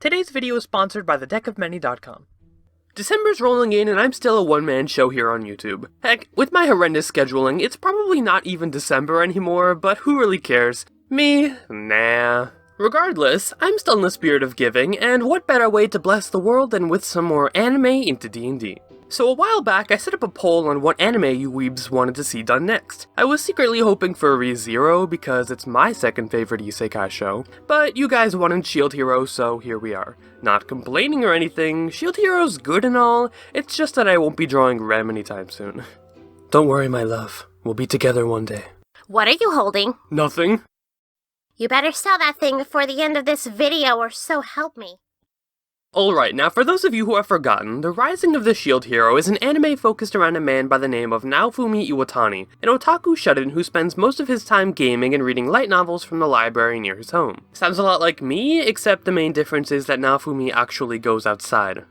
Today's video is sponsored by thedeckofmany.com. December's rolling in and I'm still a one-man show here on YouTube. Heck, with my horrendous scheduling, it's probably not even December anymore, but who really cares? Me? Nah. Regardless, I'm still in the spirit of giving, and what better way to bless the world than with some more anime into D&D. So a while back, I set up a poll on what anime you weebs wanted to see done next. I was secretly hoping for ReZero because it's my second favorite isekai show, but you guys wanted Shield Hero, so here we are. Not complaining or anything, Shield Hero's good and all, it's just that I won't be drawing Rem anytime soon. Don't worry, my love. We'll be together one day. What are you holding? Nothing. You better sell that thing before the end of this video, or so help me. Alright, now for those of you who have forgotten, The Rising of the Shield Hero is an anime focused around a man by the name of Naofumi Iwatani, an otaku shut-in who spends most of his time gaming and reading light novels from the library near his home. Sounds a lot like me, except the main difference is that Naofumi actually goes outside.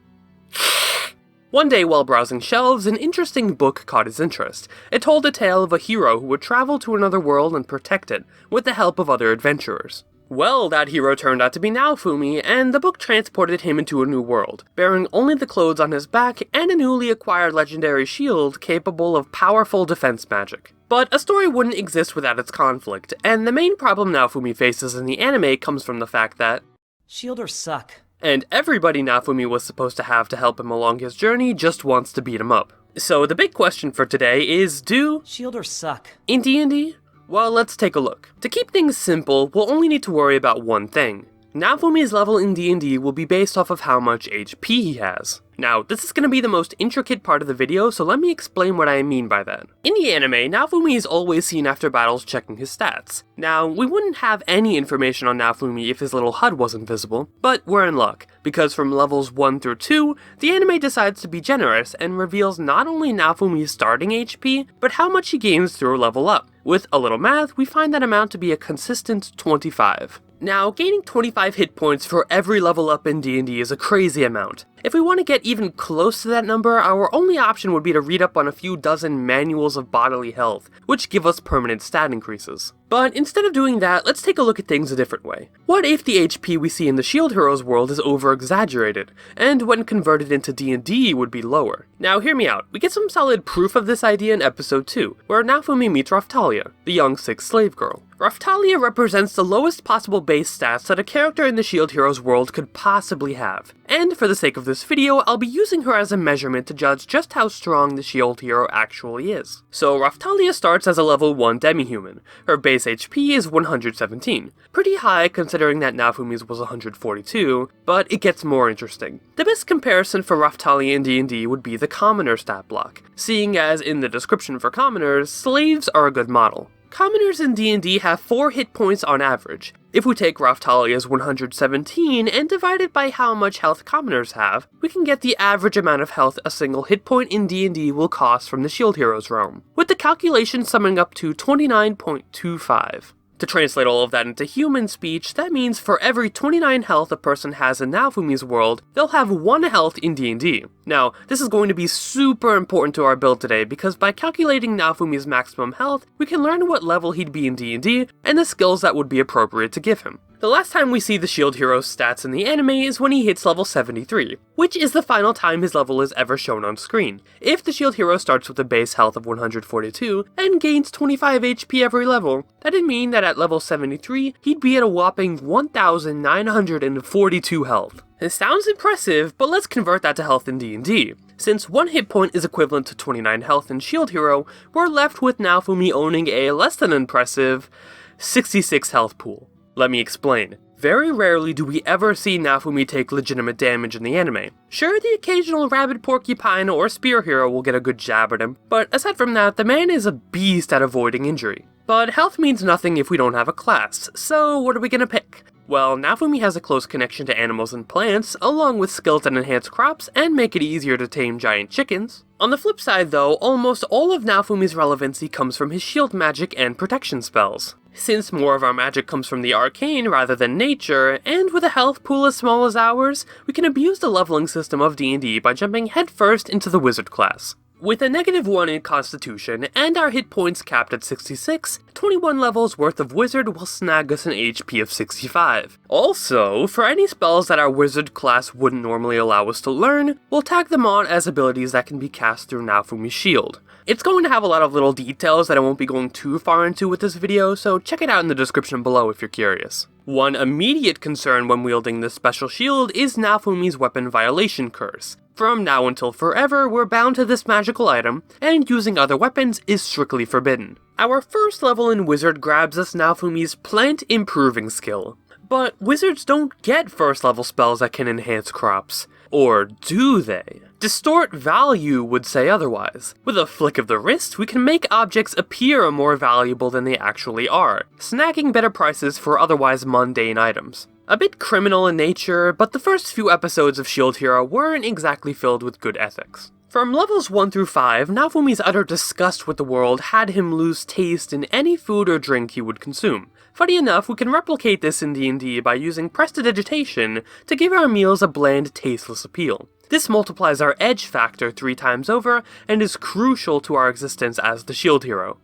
One day while browsing shelves, an interesting book caught his interest. It told a tale of a hero who would travel to another world and protect it, with the help of other adventurers. Well, that hero turned out to be Naofumi, and the book transported him into a new world, bearing only the clothes on his back and a newly acquired legendary shield capable of powerful defense magic. But a story wouldn't exist without its conflict, and the main problem Naofumi faces in the anime comes from the fact that Shielders suck. And everybody Naofumi was supposed to help him along his journey just wants to beat him up. So the big question for today is, do Shielders suck in D&D? Well, let's take a look. To keep things simple, we'll only need to worry about one thing. Naofumi's level in D&D will be based off of how much HP he has. Now, this is going to be the most intricate part of the video, so let me explain what I mean by that. In the anime, Naofumi is always seen after battles checking his stats. Now, we wouldn't have any information on Naofumi if his little HUD wasn't visible, but we're in luck, because from levels 1 through 2, the anime decides to be generous and reveals not only Naofumi's starting HP, but how much he gains through a level up. With a little math, we find that amount to be a consistent 25. Now, gaining 25 hit points for every level up in D&D is a crazy amount. If we want to get even close to that number, our only option would be to read up on a few dozen manuals of bodily health, which give us permanent stat increases. But instead of doing that, let's take a look at things a different way. What if the HP we see in the Shield Heroes world is over-exaggerated, and when converted into D&D would be lower? Now hear me out, we get some solid proof of this idea in episode 2, where Naofumi meets Raphtalia, the young sick slave girl. Raphtalia represents the lowest possible base stats that a character in the Shield Heroes world could possibly have, and for the sake of this video, I'll be using her as a measurement to judge just how strong the Shield Hero actually is. So Raphtalia starts as a level 1 demi-human. Her base HP is 117. Pretty high considering that Naofumi's was 142, but it gets more interesting. The best comparison for Raphtalia in D&D would be the Commoner stat block, seeing as in the description for Commoners, slaves are a good model. Commoners in D&D have 4 hit points on average. If we take Raphtalia's 117 and divide it by how much health Commoners have, we can get the average amount of health a single hit point in D&D will cost from the Shield Heroes realm, with the calculation summing up to 29.25. To translate all of that into human speech, that means for every 29 health a person has in Naofumi's world, they'll have 1 health in D&D. Now, this is going to be super important to our build today because by calculating Naofumi's maximum health, we can learn what level he'd be in D&D and the skills that would be appropriate to give him. The last time we see the Shield Hero's stats in the anime is when he hits level 73, which is the final time his level is ever shown on screen. If the Shield Hero starts with a base health of 142 and gains 25 HP every level, that'd mean that at level 73, he'd be at a whopping 1,942 health. It sounds impressive, but let's convert that to health in D&D. Since 1 hit point is equivalent to 29 health in Shield Hero, we're left with Naofumi owning a less than impressive 66 health pool. Let me explain. Very rarely do we ever see Naofumi take legitimate damage in the anime. Sure, the occasional rabid porcupine or spear hero will get a good jab at him, but aside from that, the man is a beast at avoiding injury. But health means nothing if we don't have a class, so what are we gonna pick? Well, Naofumi has a close connection to animals and plants, along with skills that enhance crops and make it easier to tame giant chickens. On the flip side though, almost all of Naofumi's relevancy comes from his shield magic and protection spells. Since more of our magic comes from the arcane rather than nature, and with a health pool as small as ours, we can abuse the leveling system of D&D by jumping headfirst into the wizard class. With a -1 in Constitution and our hit points capped at 66, 21 levels worth of Wizard will snag us an HP of 65. Also, for any spells that our Wizard class wouldn't normally allow us to learn, we'll tag them on as abilities that can be cast through Naofumi's shield. It's going to have a lot of little details that I won't be going too far into with this video, so check it out in the description below if you're curious. One immediate concern when wielding this special shield is Naofumi's weapon violation curse. From now until forever, we're bound to this magical item, and using other weapons is strictly forbidden. Our first level in Wizard grabs us Naofumi's Plant Improving skill. But Wizards don't get first level spells that can enhance crops. Or do they? Distort Value would say otherwise. With a flick of the wrist, we can make objects appear more valuable than they actually are, snagging better prices for otherwise mundane items. A bit criminal in nature, but the first few episodes of Shield Hero weren't exactly filled with good ethics. From levels 1 through 5, Naofumi's utter disgust with the world had him lose taste in any food or drink he would consume. Funny enough, we can replicate this in D&D by using prestidigitation to give our meals a bland, tasteless appeal. This multiplies our edge factor 3 times over, and is crucial to our existence as the Shield Hero.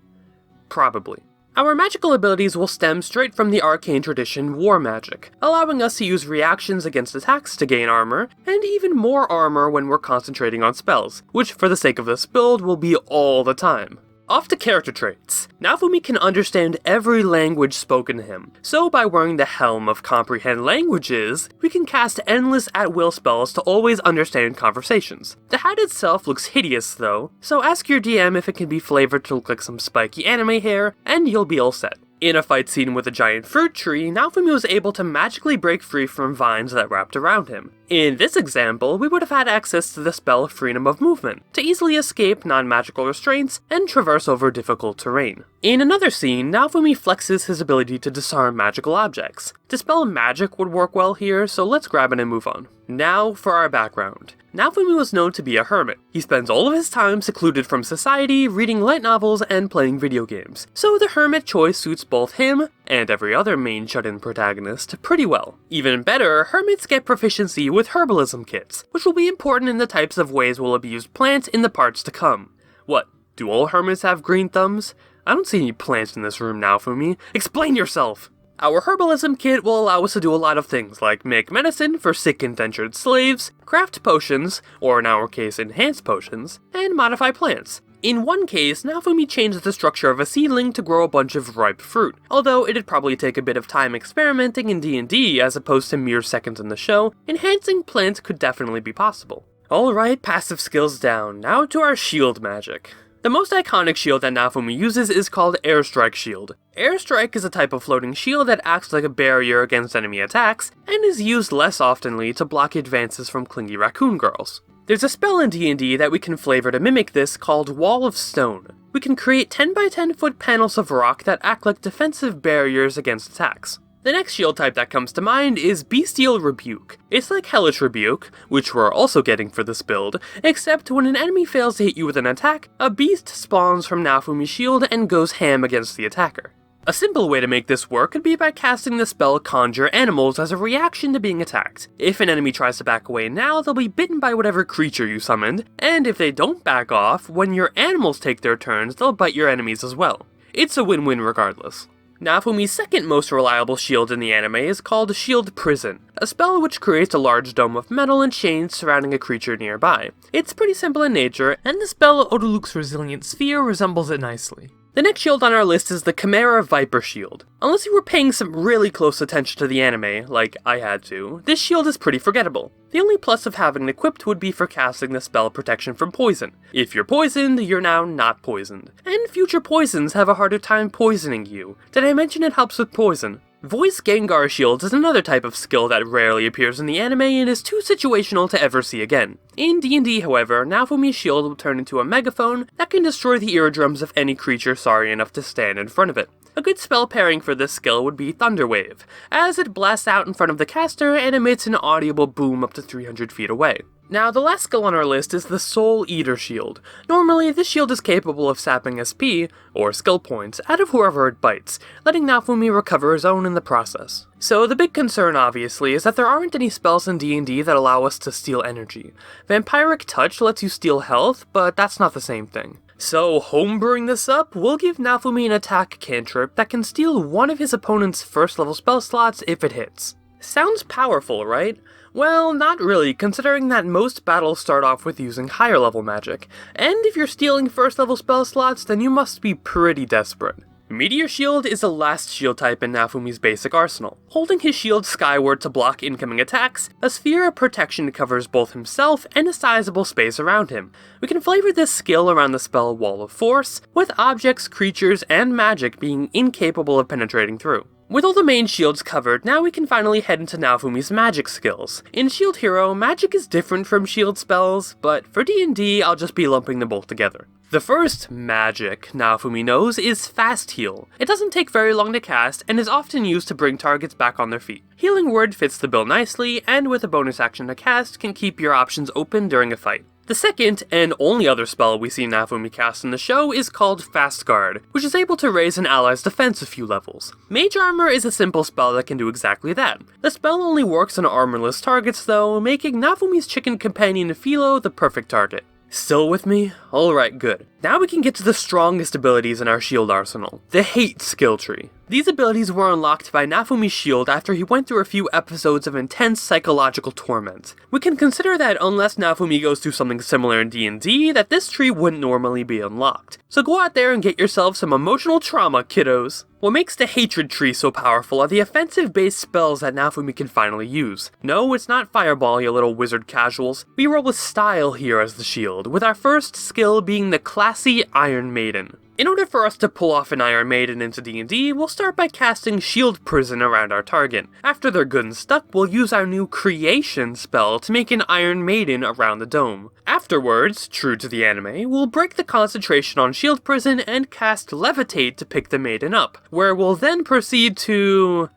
Probably. Our magical abilities will stem straight from the arcane tradition War Magic, allowing us to use reactions against attacks to gain armor, and even more armor when we're concentrating on spells, which for the sake of this build will be all the time. Off to character traits. Naofumi can understand every language spoken to him, so by wearing the Helm of Comprehend Languages, we can cast endless at-will spells to always understand conversations. The hat itself looks hideous though, so ask your DM if it can be flavored to look like some spiky anime hair, and you'll be all set. In a fight scene with a giant fruit tree, Naofumi was able to magically break free from vines that wrapped around him. In this example, we would have had access to the spell Freedom of Movement, to easily escape non-magical restraints and traverse over difficult terrain. In another scene, Naofumi flexes his ability to disarm magical objects. Dispel Magic would work well here, so let's grab it and move on. Now for our background. Naofumi was known to be a hermit. He spends all of his time secluded from society, reading light novels and playing video games, so the hermit choice suits both him and every other main shut-in protagonist pretty well. Even better, hermits get proficiency with Herbalism Kits, which will be important in the types of ways we'll abuse plants in the parts to come. What, do all hermits have green thumbs? I don't see any plants in this room, Naofumi. Explain yourself! Our Herbalism Kit will allow us to do a lot of things, like make medicine for sick indentured slaves, craft potions, or in our case enhance potions, and modify plants. In one case, Naofumi changed the structure of a seedling to grow a bunch of ripe fruit, although it'd probably take a bit of time experimenting in D&D as opposed to mere seconds in the show, enhancing plants could definitely be possible. Alright, passive skills down, now to our shield magic. The most iconic shield that Naofumi uses is called Airstrike Shield. Airstrike is a type of floating shield that acts like a barrier against enemy attacks, and is used less oftenly to block advances from clingy raccoon girls. There's a spell in D&D that we can flavor to mimic this called Wall of Stone. We can create 10 by 10 foot panels of rock that act like defensive barriers against attacks. The next shield type that comes to mind is Bestial Rebuke. It's like Hellish Rebuke, which we're also getting for this build, except when an enemy fails to hit you with an attack, a beast spawns from Naofumi's shield and goes ham against the attacker. A simple way to make this work could be by casting the spell Conjure Animals as a reaction to being attacked. If an enemy tries to back away now, they'll be bitten by whatever creature you summoned, and if they don't back off, when your animals take their turns, they'll bite your enemies as well. It's a win-win regardless. Naofumi's second most reliable shield in the anime is called Shield Prison, a spell which creates a large dome of metal and chains surrounding a creature nearby. It's pretty simple in nature, and the spell Odaluk's Resilient Sphere resembles it nicely. The next shield on our list is the Chimera Viper Shield. Unless you were paying some really close attention to the anime, like I had to, this shield is pretty forgettable. The only plus of having it equipped would be for casting the spell Protection from Poison. If you're poisoned, you're now not poisoned. And future poisons have a harder time poisoning you. Did I mention it helps with poison? Voice Gengar Shields is another type of skill that rarely appears in the anime and is too situational to ever see again. In D&D, however, Naofumi's shield will turn into a megaphone that can destroy the eardrums of any creature sorry enough to stand in front of it. A good spell pairing for this skill would be Thunder Wave, as it blasts out in front of the caster and emits an audible boom up to 300 feet away. Now, the last skill on our list is the Soul Eater Shield. Normally, this shield is capable of sapping SP, or skill points, out of whoever it bites, letting Naofumi recover his own in the process. So the big concern, obviously, is that there aren't any spells in D&D that allow us to steal energy. Vampiric Touch lets you steal health, but that's not the same thing. So, homebrewing this up, we'll give Naofumi an attack cantrip that can steal one of his opponent's first level spell slots if it hits. Sounds powerful, right? Well, not really, considering that most battles start off with using higher level magic, and if you're stealing first level spell slots, then you must be pretty desperate. Meteor Shield is the last shield type in Naofumi's basic arsenal. Holding his shield skyward to block incoming attacks, a sphere of protection covers both himself and a sizable space around him. We can flavor this skill around the spell Wall of Force, with objects, creatures, and magic being incapable of penetrating through. With all the main shields covered, now we can finally head into Naofumi's magic skills. In Shield Hero, magic is different from shield spells, but for D&D, I'll just be lumping them both together. The first magic Naofumi knows is Fast Heal. It doesn't take very long to cast, and is often used to bring targets back on their feet. Healing Word fits the bill nicely, and with a bonus action to cast, can keep your options open during a fight. The second, and only other spell we see Naofumi cast in the show is called Fast Guard, which is able to raise an ally's defense a few levels. Mage Armor is a simple spell that can do exactly that. The spell only works on armorless targets though, making Naofumi's chicken companion Philo the perfect target. Still with me? Alright, good. Now we can get to the strongest abilities in our shield arsenal, the Hate skill tree. These abilities were unlocked by Naofumi's shield after he went through a few episodes of intense psychological torment. We can consider that unless Naofumi goes through something similar in D&D, that this tree wouldn't normally be unlocked. So go out there and get yourself some emotional trauma, kiddos. What makes the Hatred tree so powerful are the offensive-based spells that Naofumi can finally use. No, it's not Fireball, you little wizard casuals. We roll with style here as the shield, with our first skill being the classy Iron Maiden. In order for us to pull off an Iron Maiden into D&D, we'll start by casting Shield Prison around our target. After they're good and stuck, we'll use our new Creation spell to make an Iron Maiden around the dome. Afterwards, true to the anime, we'll break the concentration on Shield Prison and cast Levitate to pick the Maiden up, where we'll then proceed to...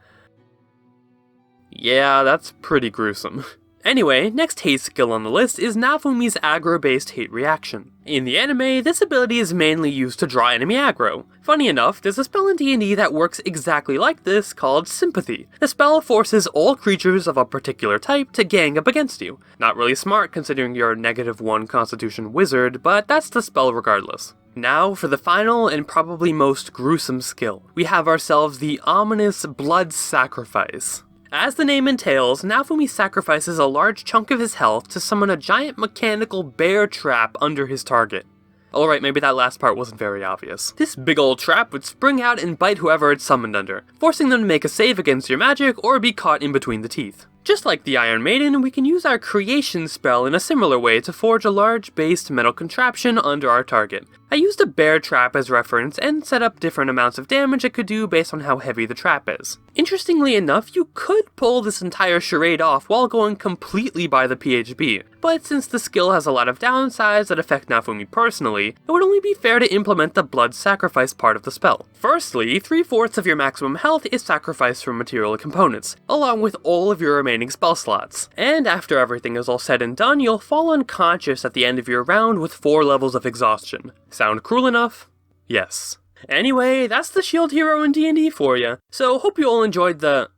yeah, that's pretty gruesome. Anyway, next hate skill on the list is Naofumi's aggro-based hate reaction. In the anime, this ability is mainly used to draw enemy aggro. Funny enough, there's a spell in D&D that works exactly like this called Sympathy. The spell forces all creatures of a particular type to gang up against you. Not really smart considering you're a -1 constitution wizard, but that's the spell regardless. Now for the final and probably most gruesome skill. We have ourselves the ominous Blood Sacrifice. As the name entails, Naofumi sacrifices a large chunk of his health to summon a giant mechanical bear trap under his target. Alright, maybe that last part wasn't very obvious. This big old trap would spring out and bite whoever it's summoned under, forcing them to make a save against your magic or be caught in between the teeth. Just like the Iron Maiden, we can use our Creation spell in a similar way to forge a large based metal contraption under our target. I used a bear trap as reference and set up different amounts of damage it could do based on how heavy the trap is. Interestingly enough, you could pull this entire charade off while going completely by the PHB, but since the skill has a lot of downsides that affect Naofumi personally, it would only be fair to implement the Blood Sacrifice part of the spell. Firstly, 3/4 of your maximum health is sacrificed from material components, along with all of your remaining spell slots. And after everything is all said and done, you'll fall unconscious at the end of your round with 4 levels of exhaustion. Sound cruel enough? Yes. Anyway, that's the Shield Hero in D&D for you. So hope you all enjoyed the...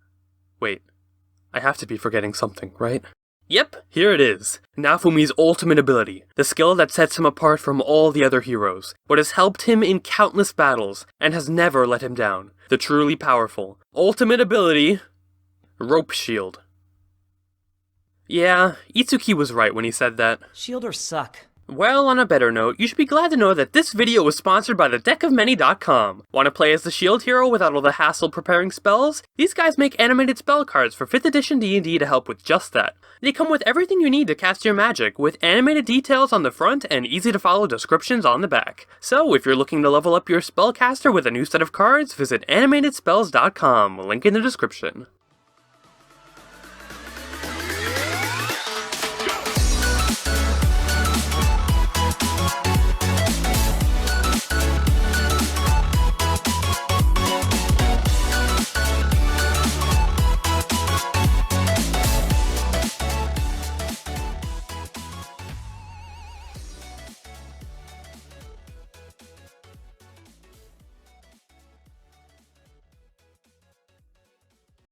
wait, I have to be forgetting something, right? Yep, here it is. Naofumi's ultimate ability, the skill that sets him apart from all the other heroes, what has helped him in countless battles, and has never let him down. The truly powerful, ultimate ability, Rope Shield. Yeah, Itsuki was right when he said that. Shielders suck. Well, on a better note, you should be glad to know that this video was sponsored by thedeckofmany.com. Want to play as the Shield Hero without all the hassle preparing spells? These guys make animated spell cards for 5th edition D&D to help with just that. They come with everything you need to cast your magic, with animated details on the front and easy to follow descriptions on the back. So if you're looking to level up your spellcaster with a new set of cards, visit animatedspells.com, link in the description.